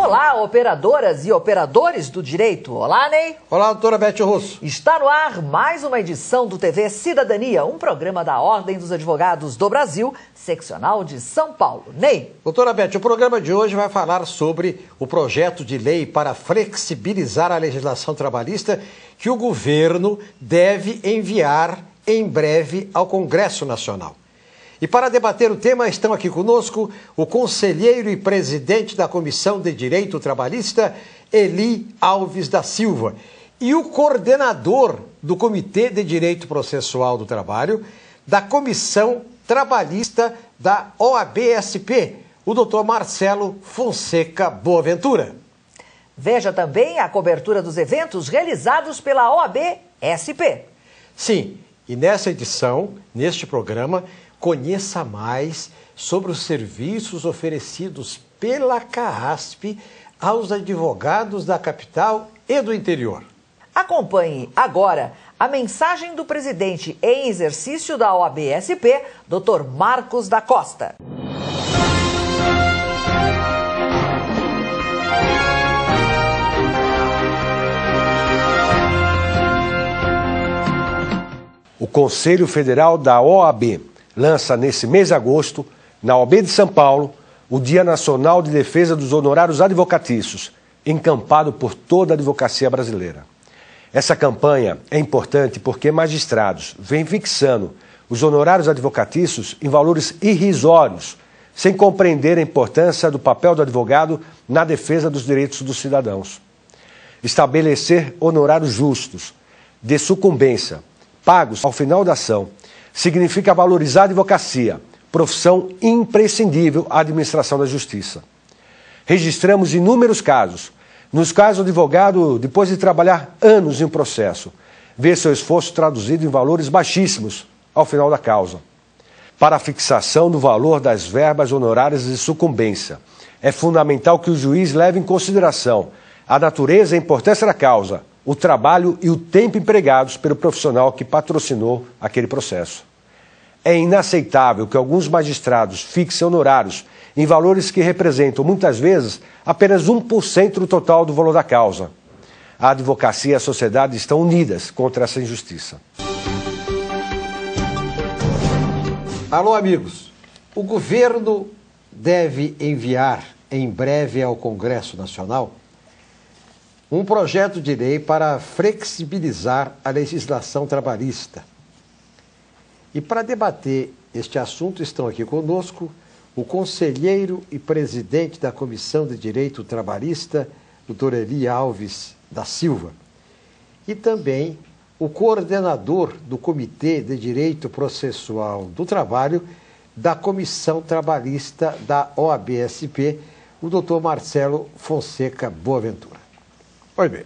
Olá, operadoras e operadores do direito. Olá, Ney. Olá, doutora Beth Russo. Está no ar mais uma edição do TV Cidadania, um programa da Ordem dos Advogados do Brasil, seccional de São Paulo. Ney. Doutora Beth, o programa de hoje vai falar sobre o projeto de lei para flexibilizar a legislação trabalhista que o governo deve enviar em breve ao Congresso Nacional. E para debater o tema estão aqui conosco o conselheiro e presidente da Comissão de Direito Trabalhista, Eli Alves da Silva, e o coordenador do Comitê de Direito Processual do Trabalho da Comissão Trabalhista da OAB-SP, o doutor Marcelo Fonseca Boaventura. Veja também a cobertura dos eventos realizados pela OAB-SP. Sim, e nessa edição, neste programa, conheça mais sobre os serviços oferecidos pela CAASP aos advogados da capital e do interior. Acompanhe agora a mensagem do presidente em exercício da OAB-SP, Dr. Marcos da Costa. O Conselho Federal da OAB lança nesse mês de agosto, na OAB de São Paulo, o Dia Nacional de Defesa dos Honorários Advocatícios, encampado por toda a advocacia brasileira. Essa campanha é importante porque magistrados vêm fixando os honorários advocatícios em valores irrisórios, sem compreender a importância do papel do advogado na defesa dos direitos dos cidadãos. Estabelecer honorários justos, de sucumbência, pagos ao final da ação, significa valorizar a advocacia, profissão imprescindível à administração da justiça. Registramos inúmeros casos, nos quais o advogado, depois de trabalhar anos em um processo, vê seu esforço traduzido em valores baixíssimos ao final da causa. Para a fixação do valor das verbas honorárias de sucumbência, é fundamental que o juiz leve em consideração a natureza e a importância da causa, o trabalho e o tempo empregados pelo profissional que patrocinou aquele processo. É inaceitável que alguns magistrados fixem honorários em valores que representam, muitas vezes, apenas 1% do total do valor da causa. A advocacia e a sociedade estão unidas contra essa injustiça. Alô, amigos. O governo deve enviar em breve ao Congresso Nacional um projeto de lei para flexibilizar a legislação trabalhista. E para debater este assunto estão aqui conosco o conselheiro e presidente da Comissão de Direito Trabalhista, doutor Eli Alves da Silva, e também o coordenador do Comitê de Direito Processual do Trabalho da Comissão Trabalhista da OAB-SP, o doutor Marcelo Fonseca Boaventura. Pois bem,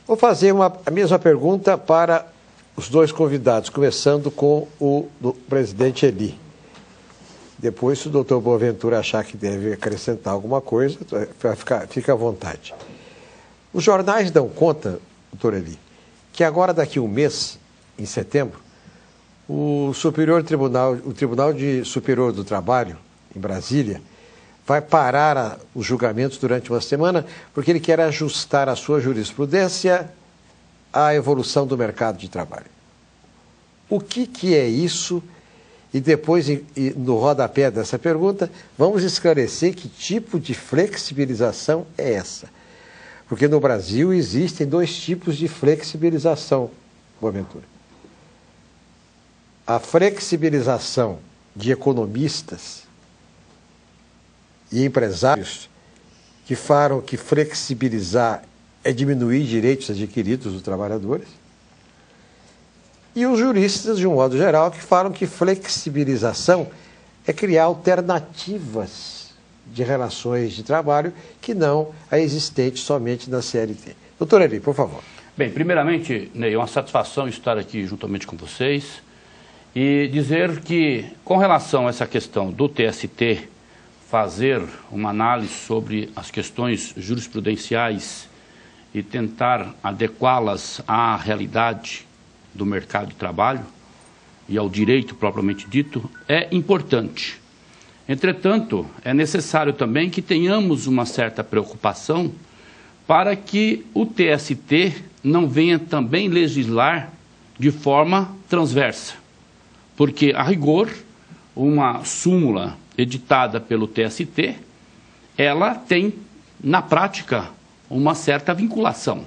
vou fazer a mesma pergunta para os dois convidados, começando com o presidente Eli. Depois, se o doutor Boaventura achar que deve acrescentar alguma coisa, fica à vontade. Os jornais dão conta, doutor Eli, que agora, daqui a um mês, em setembro, o Tribunal Superior do Trabalho, em Brasília, vai parar os julgamentos durante uma semana, porque ele quer ajustar a sua jurisprudência à evolução do mercado de trabalho. O que é isso? E depois, no rodapé dessa pergunta, vamos esclarecer que tipo de flexibilização é essa. Porque no Brasil existem dois tipos de flexibilização, Boaventura. A flexibilização de economistas e empresários que falam que flexibilizar é diminuir direitos adquiridos dos trabalhadores, e os juristas, de um modo geral, que falam que flexibilização é criar alternativas de relações de trabalho que não a existente somente na CLT. Doutor Eli, por favor. Bem, primeiramente, Ney, é uma satisfação estar aqui juntamente com vocês e dizer que, com relação a essa questão do TST, fazer uma análise sobre as questões jurisprudenciais e tentar adequá-las à realidade do mercado de trabalho e ao direito propriamente dito, é importante. Entretanto, é necessário também que tenhamos uma certa preocupação para que o TST não venha também legislar de forma transversa. Porque, a rigor, uma súmula editada pelo TST, ela tem, na prática, uma certa vinculação.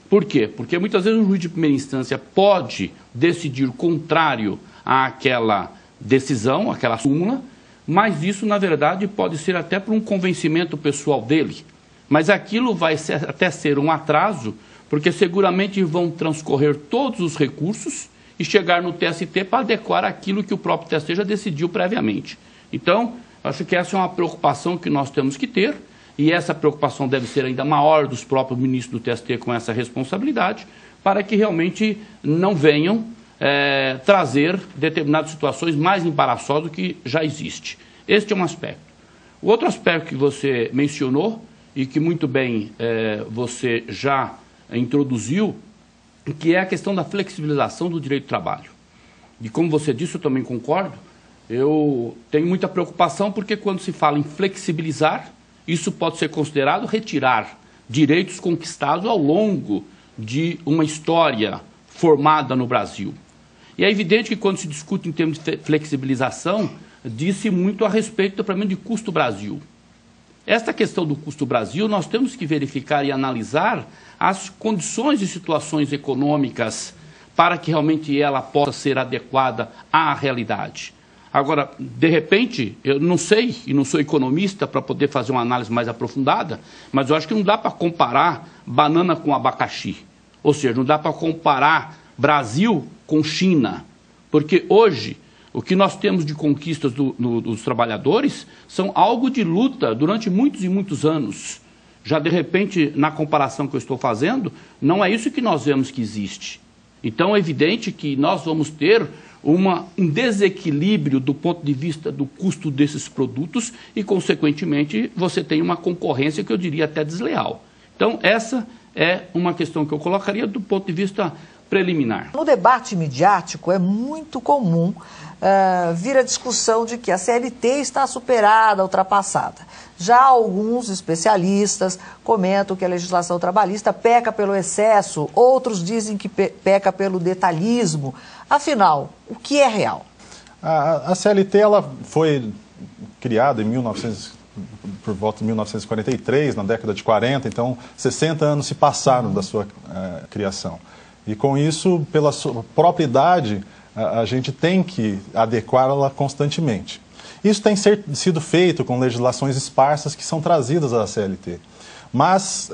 Por quê? Porque muitas vezes o juiz de primeira instância pode decidir contrário àquela decisão, àquela súmula, mas isso, na verdade, pode ser até por um convencimento pessoal dele. Mas aquilo vai até ser um atraso, porque seguramente vão transcorrer todos os recursos e chegar no TST para adequar aquilo que o próprio TST já decidiu previamente. Então, acho que essa é uma preocupação que nós temos que ter, e essa preocupação deve ser ainda maior dos próprios ministros do TST com essa responsabilidade, para que realmente não venham trazer determinadas situações mais embaraçosas do que já existe. Este é um aspecto. O outro aspecto que você mencionou, e que muito bem você já introduziu, que é a questão da flexibilização do direito do trabalho. E como você disse, eu também concordo, eu tenho muita preocupação porque quando se fala em flexibilizar, isso pode ser considerado retirar direitos conquistados ao longo de uma história formada no Brasil. E é evidente que quando se discute em termos de flexibilização, diz-se muito a respeito do problema de custo Brasil. Esta questão do custo Brasil, nós temos que verificar e analisar as condições e situações econômicas para que realmente ela possa ser adequada à realidade. Agora, de repente, eu não sei e não sou economista para poder fazer uma análise mais aprofundada, mas eu acho que não dá para comparar banana com abacaxi. Ou seja, não dá para comparar Brasil com China, porque hoje o que nós temos de conquistas dos trabalhadores são algo de luta durante muitos e muitos anos. Já, de repente, na comparação que eu estou fazendo, não é isso que nós vemos que existe. Então, é evidente que nós vamos ter um desequilíbrio do ponto de vista do custo desses produtos e, consequentemente, você tem uma concorrência que eu diria até desleal. Então, essa é uma questão que eu colocaria do ponto de vista preliminar. No debate midiático é muito comum vir a discussão de que a CLT está superada, ultrapassada. Já alguns especialistas comentam que a legislação trabalhista peca pelo excesso, outros dizem que peca pelo detalhismo. Afinal, o que é real? A CLT ela foi criada por volta de 1943, na década de 40, então 60 anos se passaram da sua criação. E com isso, pela sua própria idade, a gente tem que adequá-la constantemente. Isso tem sido feito com legislações esparsas que são trazidas à CLT. Mas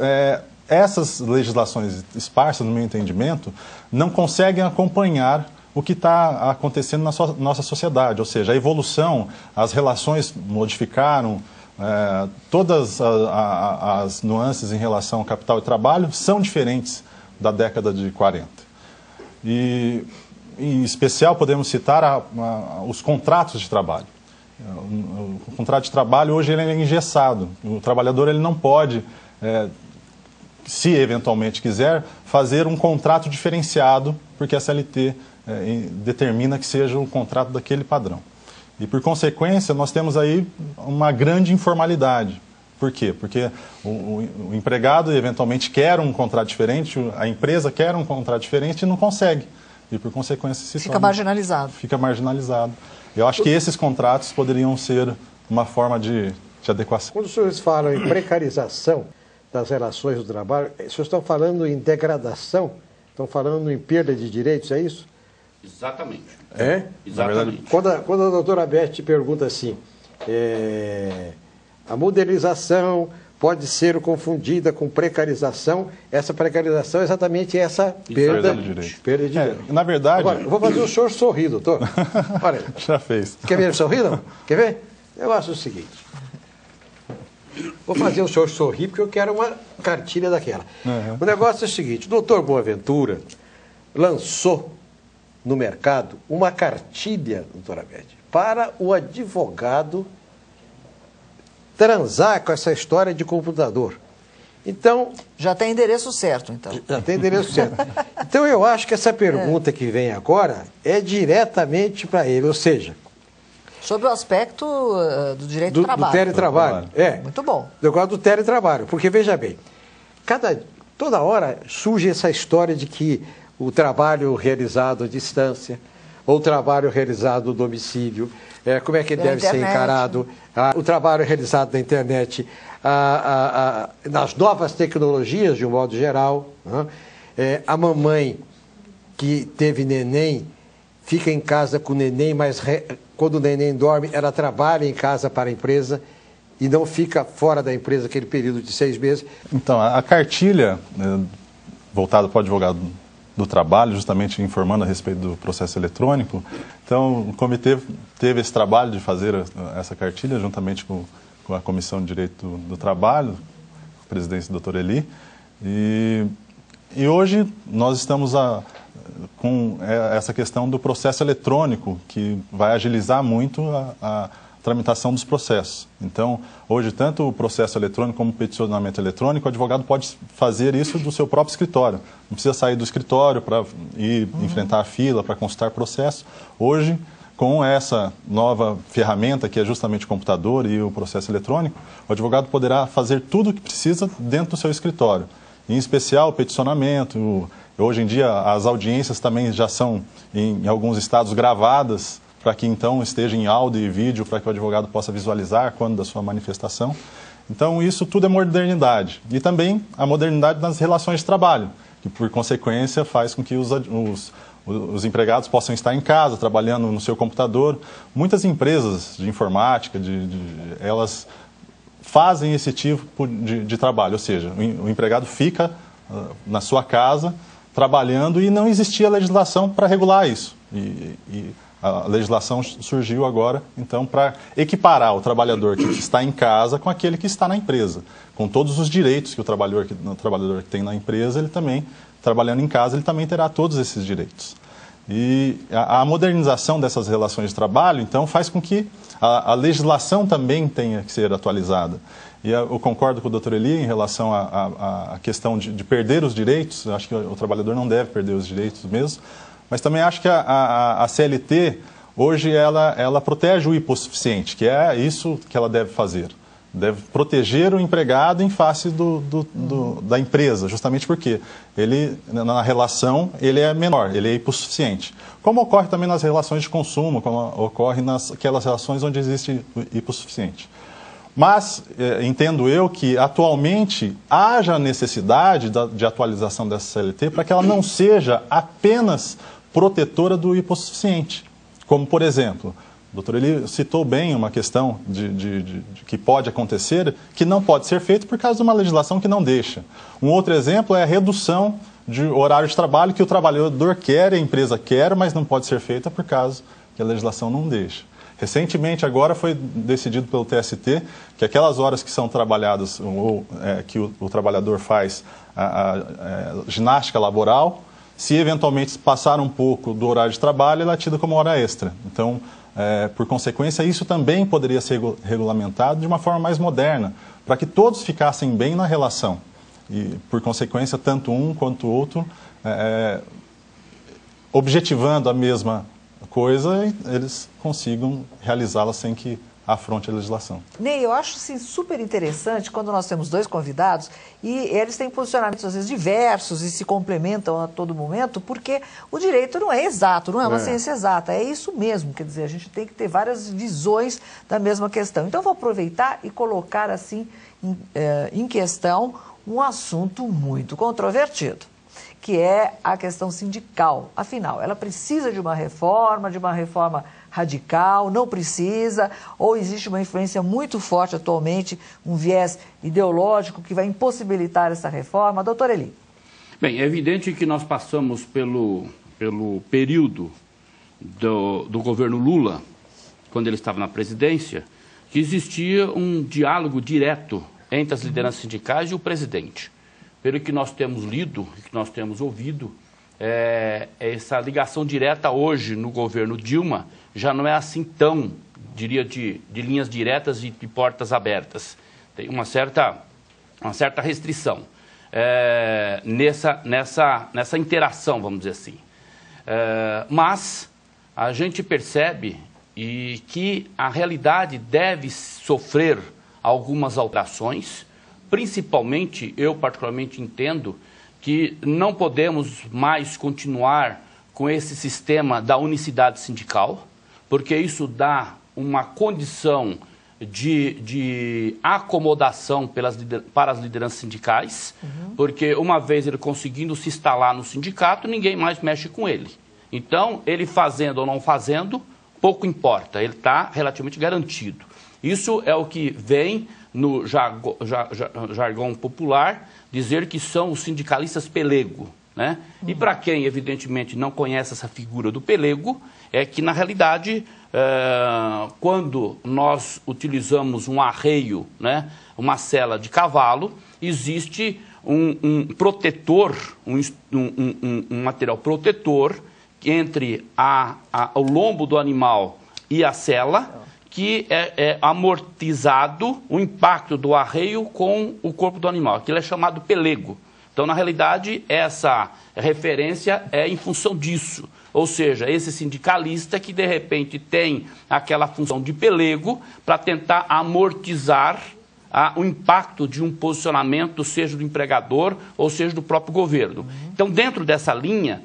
essas legislações esparsas, no meu entendimento, não conseguem acompanhar o que está acontecendo na nossa sociedade. Ou seja, a evolução, as relações modificaram, todas as nuances em relação ao capital e trabalho são diferentes da década de 40. E, em especial, podemos citar os contratos de trabalho. O contrato de trabalho hoje ele é engessado. O trabalhador ele não pode, se eventualmente quiser, fazer um contrato diferenciado, porque a CLT determina que seja um contrato daquele padrão. E, por consequência, nós temos aí uma grande informalidade. Por quê? Porque o empregado eventualmente quer um contrato diferente, a empresa quer um contrato diferente e não consegue. E, por consequência, fica marginalizado. Fica marginalizado. Eu acho que esses contratos poderiam ser uma forma de adequação. Quando os senhores falam em precarização das relações do trabalho, os senhores estão falando em degradação? Estão falando em perda de direitos, é isso? Exatamente. É? Exatamente. Quando a doutora Beth pergunta assim, a modernização pode ser confundida com precarização, essa precarização é exatamente essa perda de direito. Na verdade... Agora, eu vou fazer o senhor sorrir, doutor. Olha, já fez. Quer ver o sorrir, não? Quer ver? Eu acho o seguinte. Vou fazer o senhor sorrir porque eu quero uma cartilha daquela. Uhum. O negócio é o seguinte, o doutor Boaventura lançou no mercado uma cartilha, doutora Beth, para o advogado transar com essa história de computador. Então... Já tem endereço certo, então. Já tem endereço certo. Então, eu acho que essa pergunta que vem agora é diretamente para ele. Ou seja, Sobre o aspecto do direito do trabalho. Do teletrabalho. Muito bom. Eu gosto do teletrabalho, porque, veja bem, toda hora surge essa história de que o trabalho realizado à distância, ou o trabalho realizado no domicílio, como é que ele deve ser encarado, o trabalho realizado na internet, nas novas tecnologias, de um modo geral, a mamãe que teve neném, fica em casa com o neném, mas quando o neném dorme, ela trabalha em casa para a empresa e não fica fora da empresa aquele período de 6 meses. Então, a cartilha, voltada para o advogado do trabalho, justamente informando a respeito do processo eletrônico, então o comitê teve esse trabalho de fazer essa cartilha, juntamente com a Comissão de Direito do Trabalho, a presidência do Dr. Eli, e hoje nós estamos com essa questão do processo eletrônico, que vai agilizar muito a tramitação dos processos. Então, hoje, tanto o processo eletrônico como o peticionamento eletrônico, o advogado pode fazer isso do seu próprio escritório. Não precisa sair do escritório para ir enfrentar a fila, para consultar processo. Hoje, com essa nova ferramenta, que é justamente o computador e o processo eletrônico, o advogado poderá fazer tudo o que precisa dentro do seu escritório. Em especial, o peticionamento. Hoje em dia, as audiências também já são, em alguns estados, gravadas, para que então esteja em áudio e vídeo, para que o advogado possa visualizar quando da sua manifestação. Então, isso tudo é modernidade. E também a modernidade nas relações de trabalho, que por consequência faz com que os empregados possam estar em casa, trabalhando no seu computador. Muitas empresas de informática, elas fazem esse tipo de trabalho, ou seja, o empregado fica na sua casa trabalhando e não existia legislação para regular isso. E a legislação surgiu agora, então, para equiparar o trabalhador que está em casa com aquele que está na empresa, com todos os direitos que o trabalhador que tem na empresa, ele também, trabalhando em casa, ele também terá todos esses direitos. E a modernização dessas relações de trabalho, então, faz com que a legislação também tenha que ser atualizada. E eu concordo com o Dr. Eli em relação à questão de perder os direitos. Eu acho que o trabalhador não deve perder os direitos mesmo. Mas também acho que a CLT, hoje, ela protege o hipossuficiente, que é isso que ela deve fazer. Deve proteger o empregado em face da empresa, justamente porque ele, na relação, ele é menor, ele é hipossuficiente. Como ocorre também nas relações de consumo, como ocorre naquelas relações onde existe hipossuficiente. Mas entendo eu que atualmente haja necessidade de atualização dessa CLT para que ela não seja apenas protetora do hipossuficiente. Como, por exemplo, o Dr. Eli citou bem uma questão de que pode acontecer, que não pode ser feito por causa de uma legislação que não deixa. Um outro exemplo é a redução de horário de trabalho que o trabalhador quer, a empresa quer, mas não pode ser feita por causa que a legislação não deixa. Recentemente, agora, foi decidido pelo TST que aquelas horas que são trabalhadas, ou que o trabalhador faz a ginástica laboral, se eventualmente passar um pouco do horário de trabalho, ela é tida como hora extra. Então, por consequência, isso também poderia ser regulamentado de uma forma mais moderna, para que todos ficassem bem na relação. E, por consequência, tanto um quanto o outro, objetivando a mesma coisa, eles consigam realizá-la sem que afronte a legislação. Ney, eu acho assim, super interessante quando nós temos dois convidados e eles têm posicionamentos às vezes diversos e se complementam a todo momento, porque o direito não é exato, não é uma ciência exata, é isso mesmo, quer dizer, a gente tem que ter várias visões da mesma questão. Então, eu vou aproveitar e colocar assim em questão um assunto muito controvertido, que é a questão sindical. Afinal, ela precisa de uma reforma radical, não precisa, ou existe uma influência muito forte atualmente, um viés ideológico que vai impossibilitar essa reforma? Doutor Eli. Bem, é evidente que nós passamos pelo período do governo Lula, quando ele estava na presidência, que existia um diálogo direto entre as lideranças sindicais e o presidente. Pelo que nós temos lido e que nós temos ouvido, essa ligação direta hoje no governo Dilma já não é assim tão, diria, de linhas diretas e de portas abertas. Tem uma certa restrição nessa interação, vamos dizer assim. Mas a gente percebe e que a realidade deve sofrer algumas alterações, principalmente, eu particularmente entendo, que não podemos mais continuar com esse sistema da unicidade sindical, porque isso dá uma condição de acomodação para as lideranças sindicais, porque uma vez ele conseguindo se instalar no sindicato, ninguém mais mexe com ele. Então, ele fazendo ou não fazendo, pouco importa, ele está relativamente garantido. Isso é o que vem no jargão popular dizer que são os sindicalistas pelego, né? E para quem, evidentemente, não conhece essa figura do pelego, é que, na realidade, quando nós utilizamos um arreio, né, uma sela de cavalo, existe um protetor, um material protetor entre o lombo do animal e a sela, que é amortizado o impacto do arreio com o corpo do animal. Aquilo é chamado pelego. Então, na realidade, essa referência é em função disso. Ou seja, esse sindicalista que, de repente, tem aquela função de pelego para tentar amortizar o impacto de um posicionamento, seja do empregador ou seja do próprio governo. Então, dentro dessa linha,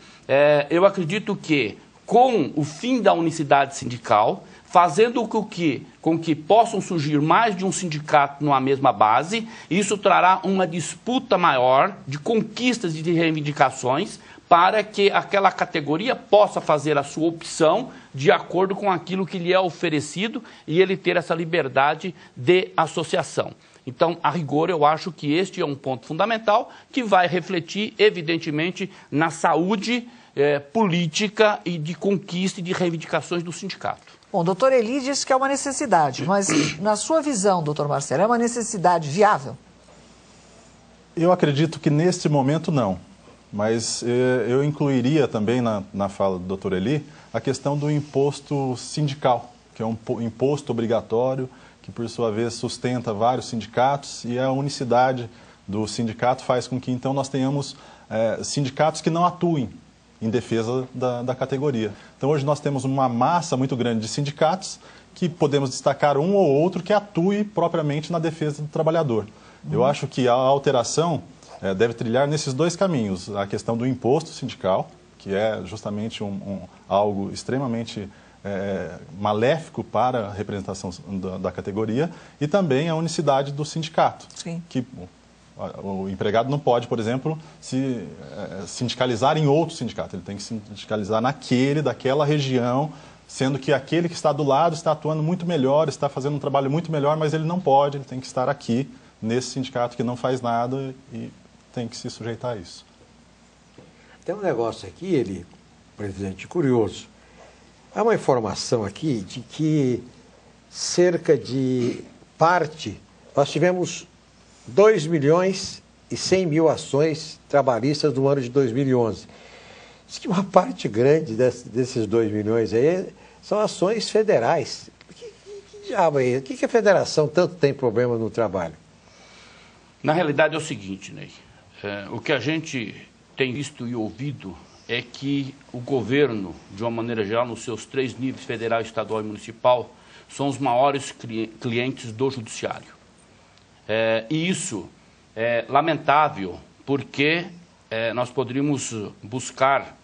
eu acredito que, com o fim da unicidade sindical, fazendo com que possam surgir mais de um sindicato numa mesma base, isso trará uma disputa maior de conquistas e de reivindicações para que aquela categoria possa fazer a sua opção de acordo com aquilo que lhe é oferecido e ele ter essa liberdade de associação. Então, a rigor, eu acho que este é um ponto fundamental que vai refletir, evidentemente, na saúde política e de conquista e de reivindicações do sindicato. Bom, o doutor Eli disse que é uma necessidade, mas na sua visão, doutor Marcelo, é uma necessidade viável? Eu acredito que neste momento não, mas eu incluiria também na fala do doutor Eli a questão do imposto sindical, que é um imposto obrigatório, que por sua vez sustenta vários sindicatos e a unicidade do sindicato faz com que então nós tenhamos sindicatos que não atuem em defesa da categoria. Então, hoje nós temos uma massa muito grande de sindicatos que podemos destacar um ou outro que atue propriamente na defesa do trabalhador. Eu acho que a alteração deve trilhar nesses dois caminhos. A questão do imposto sindical, que é justamente algo extremamente maléfico para a representação da categoria, e também a unicidade do sindicato. Sim. Que o empregado não pode, por exemplo, se sindicalizar em outro sindicato. Ele tem que se sindicalizar daquela região, sendo que aquele que está do lado está atuando muito melhor, está fazendo um trabalho muito melhor, mas ele não pode, ele tem que estar aqui, nesse sindicato que não faz nada e tem que se sujeitar a isso. Tem um negócio aqui, presidente, curioso. Há uma informação aqui de que cerca de parte, nós tivemos 2.100.000 ações trabalhistas no ano de 2011. Diz que uma parte grande desses 2 milhões aí são ações federais. Que diabo é isso? Por que a federação tanto tem problema no trabalho? Na realidade é o seguinte, Ney, o que a gente tem visto e ouvido é que o governo, de uma maneira geral, nos seus 3 níveis, federal, estadual e municipal, são os maiores clientes do judiciário. E isso é lamentável, porque nós poderíamos buscar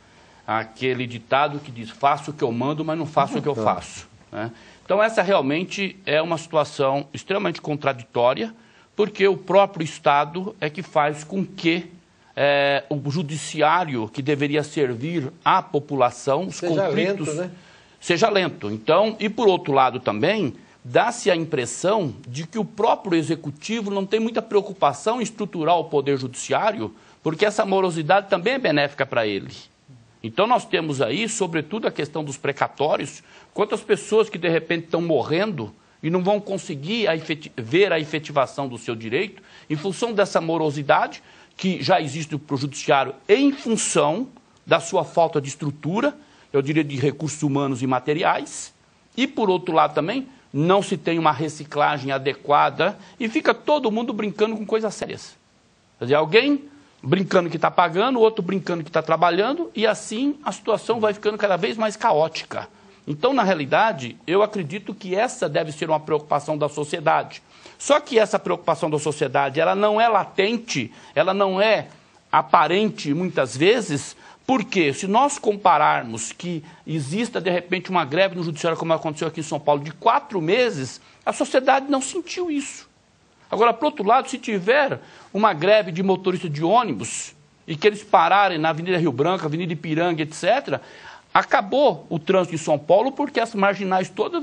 aquele ditado que diz: faço o que eu mando, mas não faço o que eu faço. Né? Então, essa realmente é uma situação extremamente contraditória, porque o próprio Estado é que faz com que o judiciário, que deveria servir à população, os conflitos, lento, né? Seja lento. Então, e por outro lado também, dá-se a impressão de que o próprio executivo não tem muita preocupação em estruturar o poder judiciário, porque essa morosidade também é benéfica para ele. Então nós temos aí, sobretudo, a questão dos precatórios, quantas pessoas que de repente estão morrendo e não vão conseguir ver a efetivação do seu direito, em função dessa morosidade que já existe para o judiciário em função da sua falta de estrutura, eu diria de recursos humanos e materiais, e por outro lado também, não se tem uma reciclagem adequada e fica todo mundo brincando com coisas sérias. Quer dizer, alguém brincando que está pagando, outro brincando que está trabalhando, e assim a situação vai ficando cada vez mais caótica. Então, na realidade, eu acredito que essa deve ser uma preocupação da sociedade. Só que essa preocupação da sociedade, ela não é latente, ela não é aparente muitas vezes, porque se nós compararmos que exista, de repente, uma greve no judiciário, como aconteceu aqui em São Paulo, de 4 meses, a sociedade não sentiu isso. Agora, por outro lado, se tiver uma greve de motorista de ônibus e que eles pararem na Avenida Rio Branco, Avenida Ipiranga, etc., acabou o trânsito em São Paulo porque as marginais todas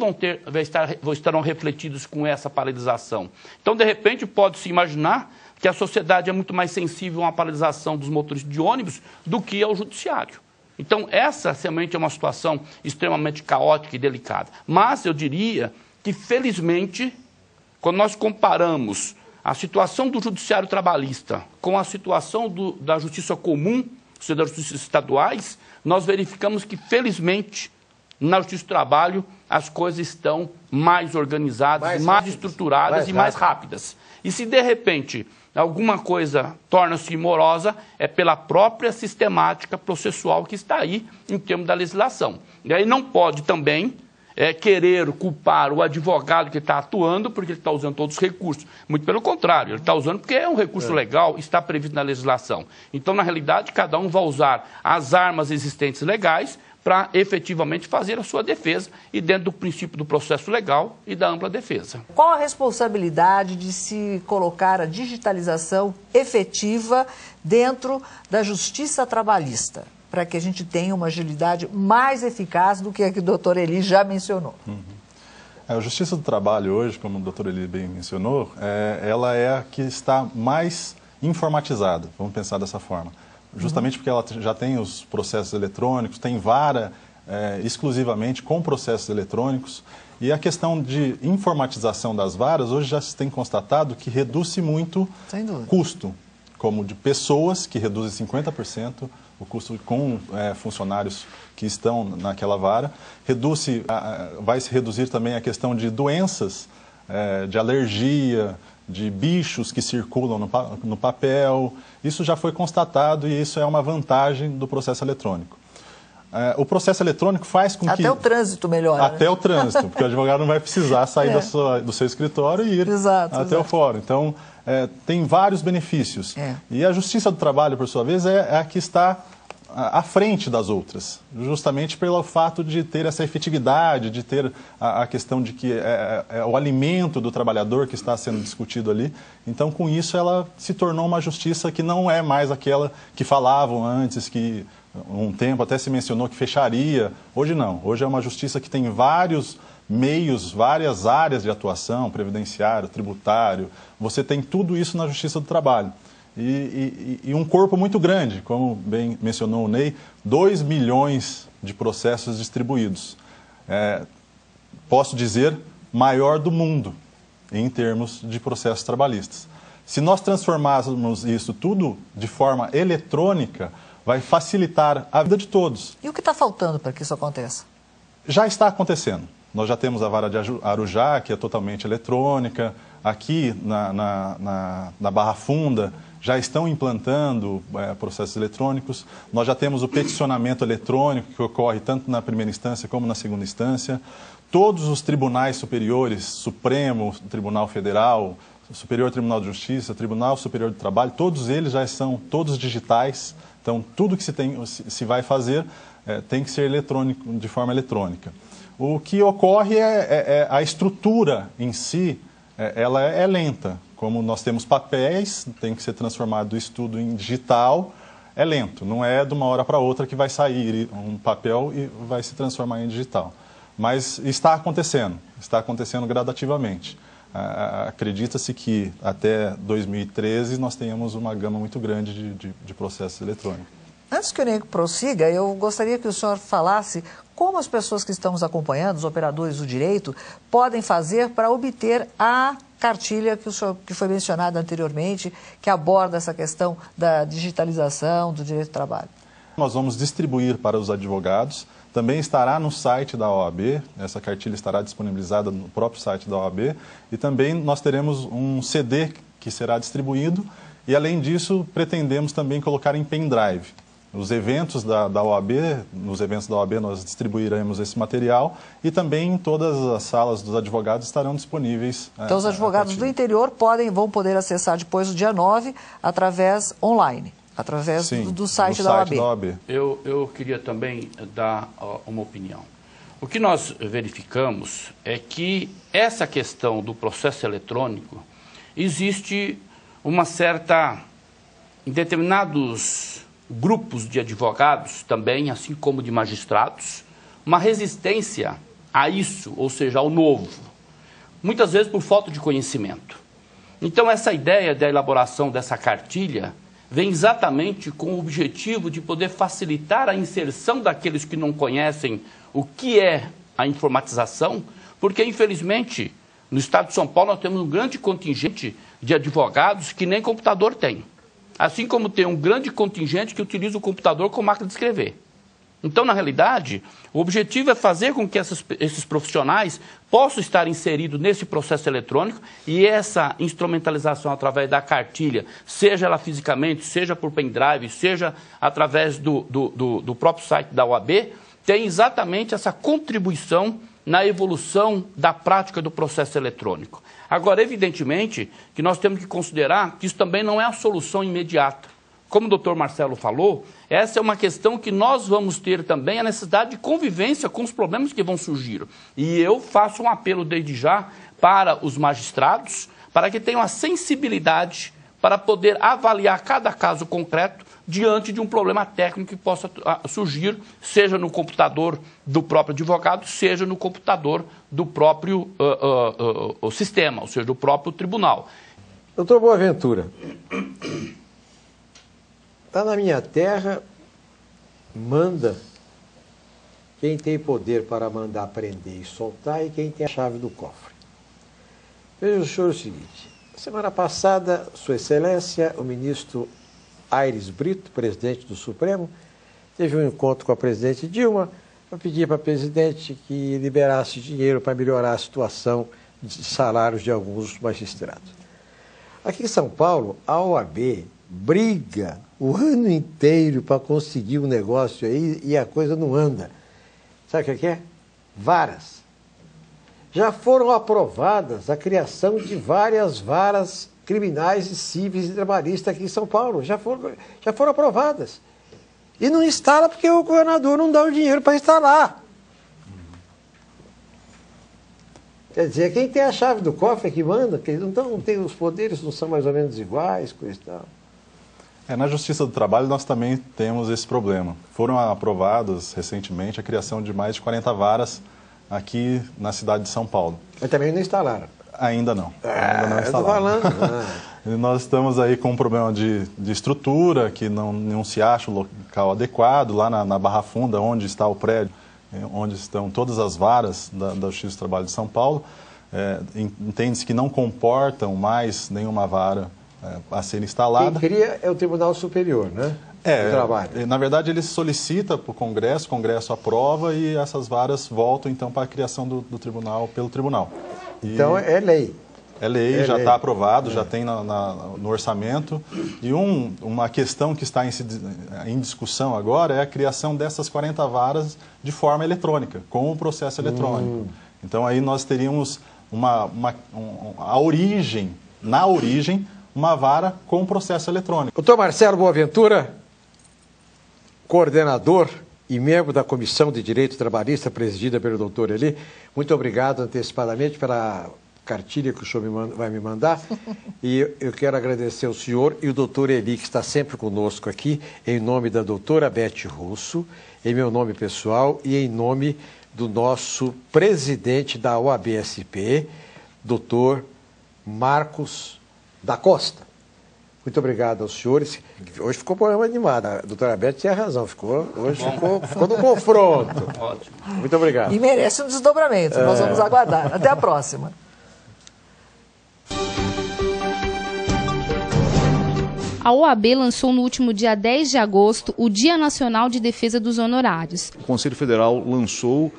estarão refletidas com essa paralisação. Então, de repente, pode-se imaginar que a sociedade é muito mais sensível a uma paralisação dos motoristas de ônibus do que ao judiciário. Então, essa realmente é uma situação extremamente caótica e delicada. Mas eu diria que, felizmente, quando nós comparamos a situação do judiciário trabalhista com a situação da justiça comum, ou seja, das justiças estaduais, nós verificamos que, felizmente, na Justiça do Trabalho, as coisas estão mais organizadas, mais estruturadas e mais rápidas. E se, de repente, alguma coisa torna-se morosa, é pela própria sistemática processual que está aí em termos da legislação. E aí não pode também querer culpar o advogado que está atuando porque ele está usando todos os recursos. Muito pelo contrário, ele está usando porque é um recurso legal, está previsto na legislação. Então, na realidade, cada um vai usar as armas existentes legais para efetivamente fazer a sua defesa e dentro do princípio do processo legal e da ampla defesa. Qual a responsabilidade de se colocar a digitalização efetiva dentro da justiça trabalhista, para que a gente tenha uma agilidade mais eficaz do que a que o doutor Eli já mencionou? A Justiça do Trabalho hoje, como o doutor Eli bem mencionou, ela é a que está mais informatizada, vamos pensar dessa forma. Justamente porque ela já tem os processos eletrônicos, tem vara exclusivamente com processos eletrônicos. E a questão de informatização das varas, hoje já se tem constatado que reduz-se muito custo, como de pessoas, que reduzem 50%, o custo com funcionários que estão naquela vara. Vai se reduzir também a questão de doenças, de alergia, de bichos que circulam no papel. Isso já foi constatado e isso é uma vantagem do processo eletrônico. O processo eletrônico faz com que... Até o trânsito melhora. Até o trânsito, porque o advogado não vai precisar sair do seu escritório e ir até o fórum. Então, tem vários benefícios. E a Justiça do Trabalho, por sua vez, é a que está à frente das outras, justamente pelo fato de ter essa efetividade, de ter a questão de que é o alimento do trabalhador que está sendo discutido ali. Então, com isso, ela se tornou uma justiça que não é mais aquela que falavam antes, que um tempo até se mencionou que fecharia. Hoje não. Hoje é uma justiça que tem vários meios, várias áreas de atuação, previdenciário, tributário. Você tem tudo isso na Justiça do Trabalho. E um corpo muito grande, como bem mencionou o Ney, 2 milhões de processos distribuídos. Posso dizer, maior do mundo em termos de processos trabalhistas. Se nós transformarmos isso tudo de forma eletrônica, vai facilitar a vida de todos. E o que está faltando para que isso aconteça? Já está acontecendo. Nós já temos a vara de Arujá, que é totalmente eletrônica. Aqui na Barra Funda já estão implantando processos eletrônicos. Nós já temos o peticionamento eletrônico, que ocorre tanto na primeira instância como na segunda instância. Todos os tribunais superiores, Supremo, Tribunal Federal, Superior Tribunal de Justiça, Tribunal Superior do Trabalho, todos eles já são todos digitais. Então, tudo que se vai fazer tem que ser eletrônico, de forma eletrônica. O que ocorre a estrutura em si, ela é lenta. Como nós temos papéis, tem que ser transformado isso tudo em digital, é lento. Não é de uma hora para outra que vai sair um papel e vai se transformar em digital. Mas está acontecendo gradativamente. Acredita-se que até 2013 nós tenhamos uma gama muito grande de processos eletrônicos. Antes que o Ney prossiga, eu gostaria que o senhor falasse como as pessoas que estão nos acompanhando, os operadores do direito, podem fazer para obter a cartilha que foi mencionada anteriormente, que aborda essa questão da digitalização do direito do trabalho. Nós vamos distribuir para os advogados, também estará no site da OAB, essa cartilha estará disponibilizada no próprio site da OAB, e também nós teremos um CD que será distribuído, e além disso pretendemos também colocar em pendrive. Os eventos da OAB, nos eventos da OAB nós distribuiremos esse material e também em todas as salas dos advogados estarão disponíveis. Então os advogados do interior vão poder acessar depois do dia 9 através online, através do site da OAB. Eu queria também dar uma opinião. O que nós verificamos é que essa questão do processo eletrônico existe uma certa, em determinados grupos de advogados também, assim como de magistrados, uma resistência a isso, ou seja, ao novo, muitas vezes por falta de conhecimento. Então essa ideia da elaboração dessa cartilha vem exatamente com o objetivo de poder facilitar a inserção daqueles que não conhecem o que é a informatização, porque infelizmente no estado de São Paulo nós temos um grande contingente de advogados que nem computador tem. Assim como tem um grande contingente que utiliza o computador como máquina de escrever. Então, na realidade, o objetivo é fazer com que esses profissionais possam estar inseridos nesse processo eletrônico e essa instrumentalização através da cartilha, seja ela fisicamente, seja por pendrive, seja através do próprio site da OAB, tem exatamente essa contribuição na evolução da prática do processo eletrônico. Agora, evidentemente, que nós temos que considerar que isso também não é a solução imediata. Como o doutor Marcelo falou, essa é uma questão que nós vamos ter também a necessidade de convivência com os problemas que vão surgir. E eu faço um apelo desde já para os magistrados, para que tenham a sensibilidade para poder avaliar cada caso concreto diante de um problema técnico que possa surgir, seja no computador do próprio advogado, seja no computador do próprio sistema, ou seja, do próprio tribunal. Doutor Boaventura, está na minha terra, manda quem tem poder para mandar prender e soltar e quem tem a chave do cofre. Veja o senhor o seguinte, semana passada, Sua Excelência, o ministro Aires Brito, presidente do Supremo, teve um encontro com a presidente Dilma para pedir para a presidente que liberasse dinheiro para melhorar a situação de salários de alguns magistrados. Aqui em São Paulo, a OAB briga o ano inteiro para conseguir um negócio aí e a coisa não anda. Sabe o que é? Varas. Já foram aprovadas a criação de várias varas criminais e cíveis e trabalhistas aqui em São Paulo. Já foram aprovadas. E não instala porque o governador não dá o dinheiro para instalar. Quer dizer, quem tem a chave do cofre é que manda, que não tem os poderes, não são mais ou menos iguais, coisa e tal. Na Justiça do Trabalho nós também temos esse problema. Foram aprovadas recentemente a criação de mais de 40 varas aqui na cidade de São Paulo. Mas também não instalaram. Ainda não. Ainda não instalaram. Eu estou falando. Nós estamos aí com um problema de estrutura, que não se acha o local adequado, lá na Barra Funda, onde está o prédio, onde estão todas as varas da Justiça do Trabalho de São Paulo. Entende-se que não comportam mais nenhuma vara a ser instalada. Quem cria é o Tribunal Superior, né? Do Trabalho. Na verdade, ele solicita para o Congresso aprova e essas varas voltam então para a criação do tribunal pelo tribunal. Então é lei. É lei, já está aprovado, já tem no orçamento. E uma questão que está em discussão agora é a criação dessas 40 varas de forma eletrônica, com o processo eletrônico. Então aí nós teríamos na origem, uma vara com processo eletrônico. Doutor Marcelo Boaventura, coordenador e membro da Comissão de Direito Trabalhista, presidida pelo doutor Eli, muito obrigado antecipadamente pela cartilha que o senhor vai me mandar. E eu quero agradecer ao senhor e o doutor Eli, que está sempre conosco aqui, em nome da doutora Beth Russo, em meu nome pessoal e em nome do nosso presidente da OAB-SP, doutor Marcos da Costa. Muito obrigado aos senhores. Hoje ficou um programa animado. A doutora Beth tinha razão. Hoje ficou no confronto. Ótimo. Muito obrigado. E merece um desdobramento. Nós vamos aguardar. Até a próxima. A OAB lançou no último dia 10 de agosto o Dia Nacional de Defesa dos Honorários. O Conselho Federal lançou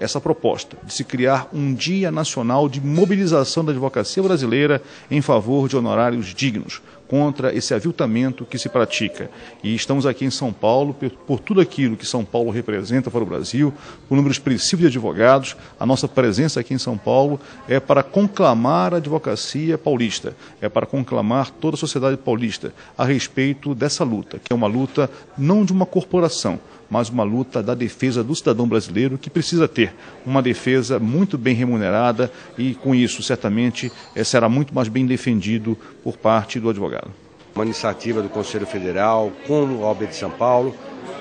essa proposta de se criar um Dia Nacional de Mobilização da Advocacia Brasileira em favor de honorários dignos, contra esse aviltamento que se pratica. E estamos aqui em São Paulo por tudo aquilo que São Paulo representa para o Brasil, por número expressivo de advogados. A nossa presença aqui em São Paulo é para conclamar a advocacia paulista, é para conclamar toda a sociedade paulista a respeito dessa luta, que é uma luta não de uma corporação, mas uma luta da defesa do cidadão brasileiro, que precisa ter uma defesa muito bem remunerada e, com isso, certamente, será muito mais bem defendido por parte do advogado. Uma iniciativa do Conselho Federal com a OAB de São Paulo,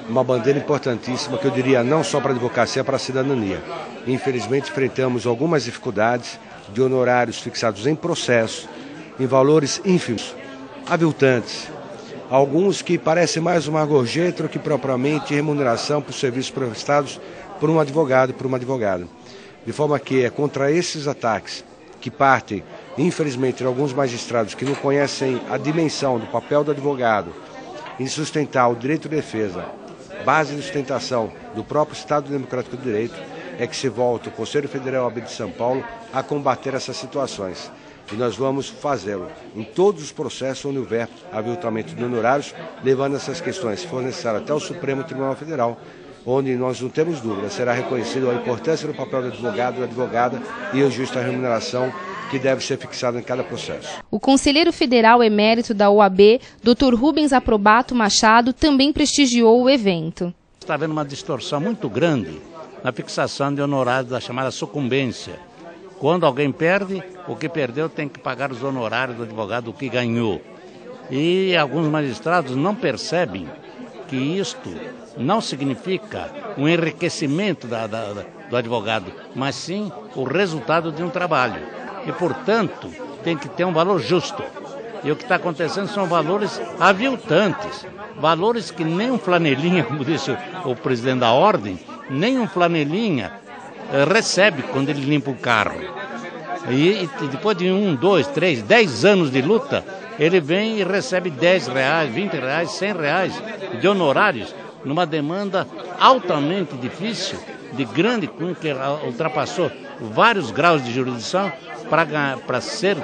uma bandeira importantíssima que eu diria não só para a advocacia, para a cidadania. Infelizmente, enfrentamos algumas dificuldades de honorários fixados em processo, em valores ínfimos, aviltantes. Alguns que parecem mais uma gorjeta do que propriamente remuneração por serviços prestados por um advogado e por uma advogada. De forma que é contra esses ataques que partem, infelizmente, de alguns magistrados que não conhecem a dimensão do papel do advogado em sustentar o direito de defesa, base de sustentação do próprio Estado Democrático do Direito, é que se volta o Conselho Federal OAB de São Paulo a combater essas situações. E nós vamos fazê-lo em todos os processos onde houver aviltamento de honorários, levando essas questões, se for necessário, até o Supremo Tribunal Federal, onde nós não temos dúvida, será reconhecida a importância do papel do advogado, da advogada e a justa remuneração que deve ser fixada em cada processo. O conselheiro federal emérito da OAB, Dr. Rubens Aprobato Machado, também prestigiou o evento. Está havendo uma distorção muito grande na fixação de honorários da chamada sucumbência. Quando alguém perde, o que perdeu tem que pagar os honorários do advogado que ganhou. E alguns magistrados não percebem que isto não significa um enriquecimento do advogado, mas sim o resultado de um trabalho. E, portanto, tem que ter um valor justo. E o que está acontecendo são valores aviltantes, valores que nem um flanelinha, como disse o presidente da ordem, nem um flanelinha recebe quando ele limpa o carro. E depois de 1, 2, 3, 10 anos de luta, ele vem e recebe R$10, R$20, R$100 de honorários numa demanda altamente difícil, de grande cunho, que ultrapassou vários graus de jurisdição para ser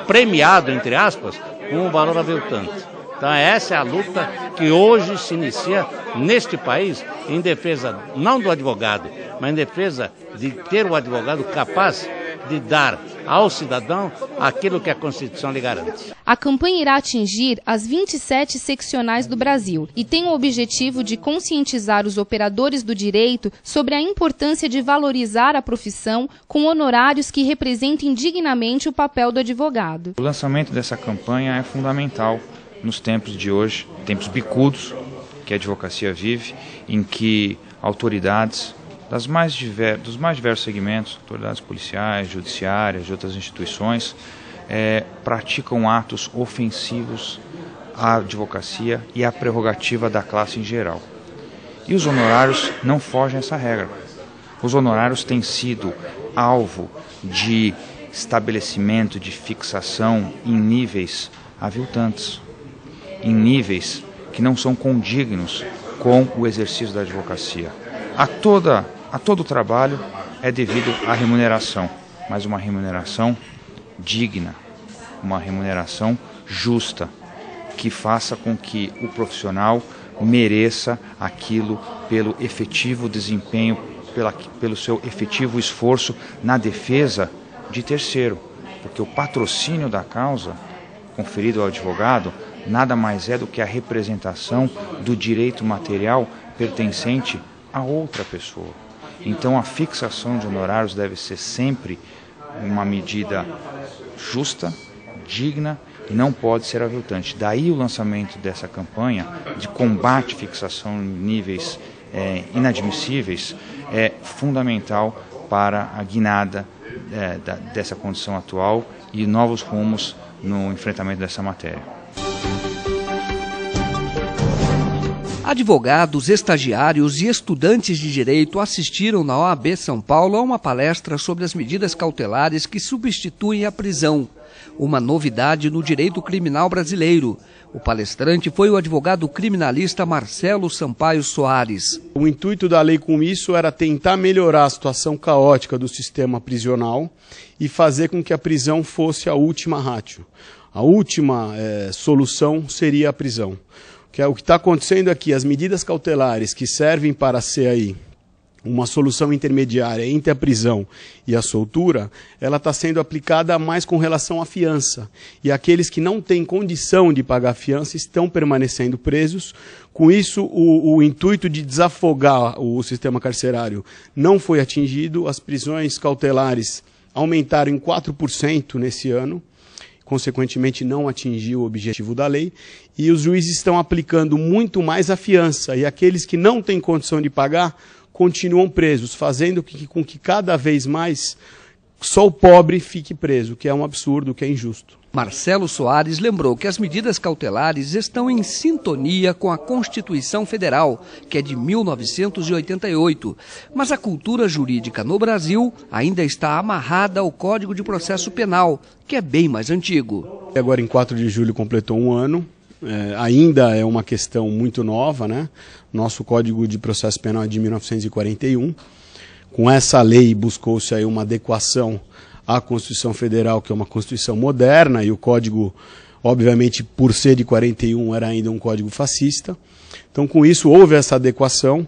premiado, entre aspas, com um valor aviltante. Então essa é a luta que hoje se inicia neste país em defesa não do advogado, mas em defesa de ter o advogado capaz de dar ao cidadão aquilo que a Constituição lhe garante. A campanha irá atingir as 27 seccionais do Brasil e tem o objetivo de conscientizar os operadores do direito sobre a importância de valorizar a profissão com honorários que representem dignamente o papel do advogado. O lançamento dessa campanha é fundamental nos tempos de hoje, tempos bicudos que a advocacia vive, em que autoridades dos mais diversos segmentos, autoridades policiais, judiciárias, de outras instituições, praticam atos ofensivos à advocacia e à prerrogativa da classe em geral. E os honorários não fogem a essa regra. Os honorários têm sido alvo de estabelecimento, de fixação em níveis aviltantes, em níveis que não são condignos com o exercício da advocacia. A todo trabalho é devido à remuneração, mas uma remuneração digna, uma remuneração justa, que faça com que o profissional mereça aquilo pelo efetivo desempenho, pelo seu efetivo esforço na defesa de terceiro, porque o patrocínio da causa conferido ao advogado nada mais é do que a representação do direito material pertencente a outra pessoa. Então a fixação de honorários deve ser sempre uma medida justa, digna e não pode ser aviltante. Daí o lançamento dessa campanha de combate à fixação em níveis inadmissíveis é fundamental para a guinada dessa condição atual e novos rumos no enfrentamento dessa matéria. Advogados, estagiários e estudantes de direito assistiram na OAB São Paulo a uma palestra sobre as medidas cautelares que substituem a prisão, uma novidade no direito criminal brasileiro. O palestrante foi o advogado criminalista Marcelo Sampaio Soares. O intuito da lei com isso era tentar melhorar a situação caótica do sistema prisional e fazer com que a prisão fosse a última ratio. A última solução seria a prisão. Que é o que está acontecendo aqui, as medidas cautelares que servem para ser aí uma solução intermediária entre a prisão e a soltura, ela está sendo aplicada mais com relação à fiança. E aqueles que não têm condição de pagar a fiança estão permanecendo presos. Com isso, o intuito de desafogar o sistema carcerário não foi atingido. As prisões cautelares aumentaram em 4% nesse ano. Consequentemente, não atingiu o objetivo da lei, e os juízes estão aplicando muito mais a fiança, e aqueles que não têm condição de pagar continuam presos, fazendo com que cada vez mais só o pobre fique preso, que é um absurdo, que é injusto. Marcelo Soares lembrou que as medidas cautelares estão em sintonia com a Constituição Federal, que é de 1988, mas a cultura jurídica no Brasil ainda está amarrada ao Código de Processo Penal, que é bem mais antigo. Agora, em 4 de julho, completou um ano. Ainda é uma questão muito nova, né? Nosso Código de Processo Penal é de 1941. Com essa lei, buscou-se aí uma adequação à Constituição Federal, que é uma Constituição moderna, e o Código, obviamente, por ser de 41, era ainda um código fascista. Então, com isso, houve essa adequação,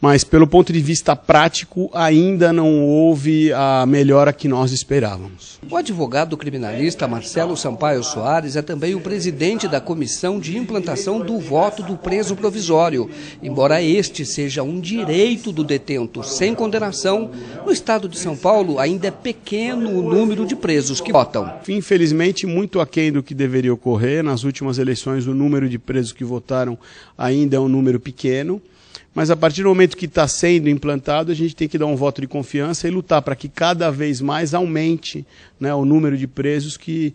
mas, pelo ponto de vista prático, ainda não houve a melhora que nós esperávamos. O advogado criminalista Marcelo Sampaio Soares é também o presidente da Comissão de Implantação do Voto do Preso Provisório. Embora este seja um direito do detento sem condenação, no estado de São Paulo ainda é pequeno o número de presos que votam. Infelizmente, muito aquém do que deveria ocorrer. Nas últimas eleições, o número de presos que votaram ainda é um número pequeno. Mas a partir do momento que está sendo implantado, a gente tem que dar um voto de confiança e lutar para que cada vez mais aumente, né, o número de presos que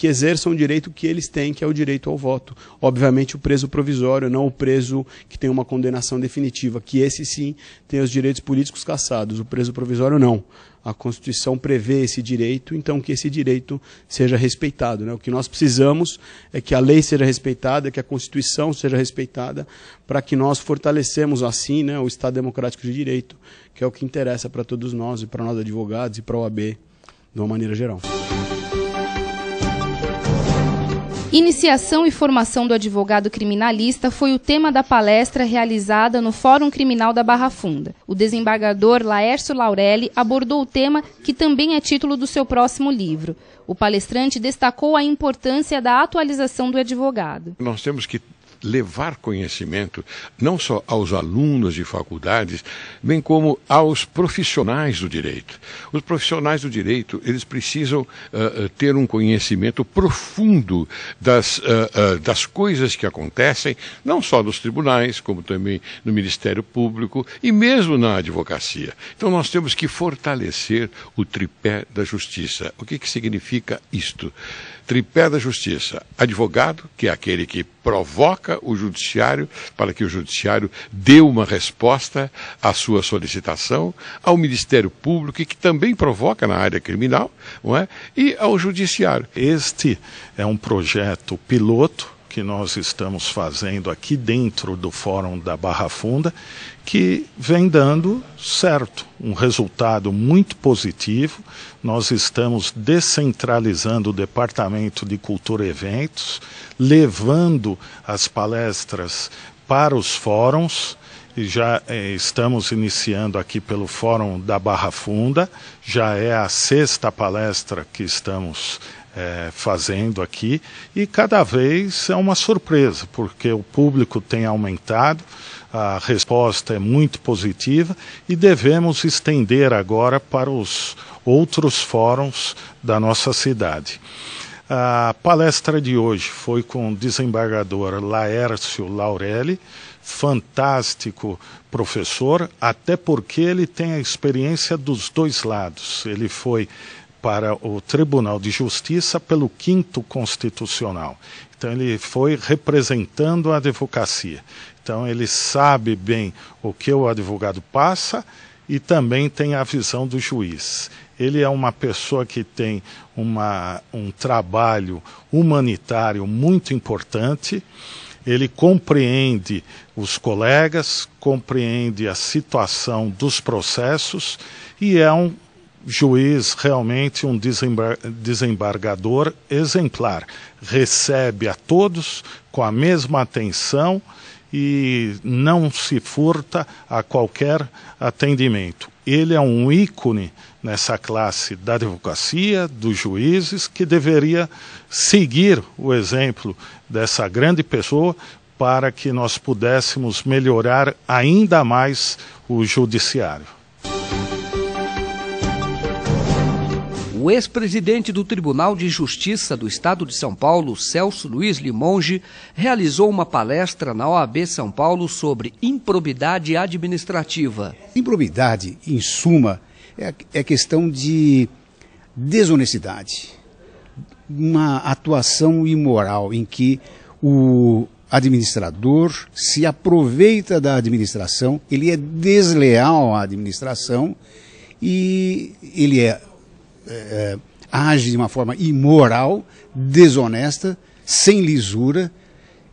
exerçam o direito que eles têm, que é o direito ao voto. Obviamente o preso provisório, não o preso que tem uma condenação definitiva, que esse sim tem os direitos políticos cassados, o preso provisório não. A Constituição prevê esse direito, então que esse direito seja respeitado, né? O que nós precisamos é que a lei seja respeitada, que a Constituição seja respeitada, para que nós fortalecemos assim, né, o Estado Democrático de Direito, que é o que interessa para todos nós, e para nós advogados, e para a OAB, de uma maneira geral. Iniciação e formação do advogado criminalista foi o tema da palestra realizada no Fórum Criminal da Barra Funda. O desembargador Laércio Laurelli abordou o tema, que também é título do seu próximo livro. O palestrante destacou a importância da atualização do advogado. Nós temos que levar conhecimento não só aos alunos de faculdades, bem como aos profissionais do direito. Os profissionais do direito, eles precisam ter um conhecimento profundo das coisas que acontecem, não só nos tribunais, como também no Ministério Público e mesmo na advocacia. Então nós temos que fortalecer o tripé da justiça. O que significa isto? Tripé da justiça: advogado, que é aquele que provoca o judiciário para que o judiciário dê uma resposta à sua solicitação, ao Ministério Público, que também provoca na área criminal, não é? E ao judiciário. Este é um projeto piloto que nós estamos fazendo aqui dentro do Fórum da Barra Funda, que vem dando certo, um resultado muito positivo. Nós estamos descentralizando o Departamento de Cultura e Eventos, levando as palestras para os fóruns, e já estamos iniciando aqui pelo Fórum da Barra Funda, já é a 6ª palestra que estamos fazendo aqui, e cada vez é uma surpresa, porque o público tem aumentado, a resposta é muito positiva e devemos estender agora para os outros fóruns da nossa cidade. A palestra de hoje foi com o desembargador Laércio Laurelli, fantástico professor, até porque ele tem a experiência dos dois lados. Ele foi para o Tribunal de Justiça pelo 5º Constitucional. Então ele foi representando a advocacia. Então ele sabe bem o que o advogado passa e também tem a visão do juiz. Ele é uma pessoa que tem um trabalho humanitário muito importante, ele compreende os colegas, compreende a situação dos processos e é um juiz realmente um desembargador exemplar. Recebe a todos com a mesma atenção e não se furta a qualquer atendimento. Ele é um ícone nessa classe da advocacia, dos juízes, que deveria seguir o exemplo dessa grande pessoa para que nós pudéssemos melhorar ainda mais o judiciário. O ex-presidente do Tribunal de Justiça do Estado de São Paulo, Celso Luiz Limonge, realizou uma palestra na OAB São Paulo sobre improbidade administrativa. Improbidade, em suma, é questão de desonestidade, uma atuação imoral em que o administrador se aproveita da administração, ele é desleal à administração e ele age de uma forma imoral, desonesta, sem lisura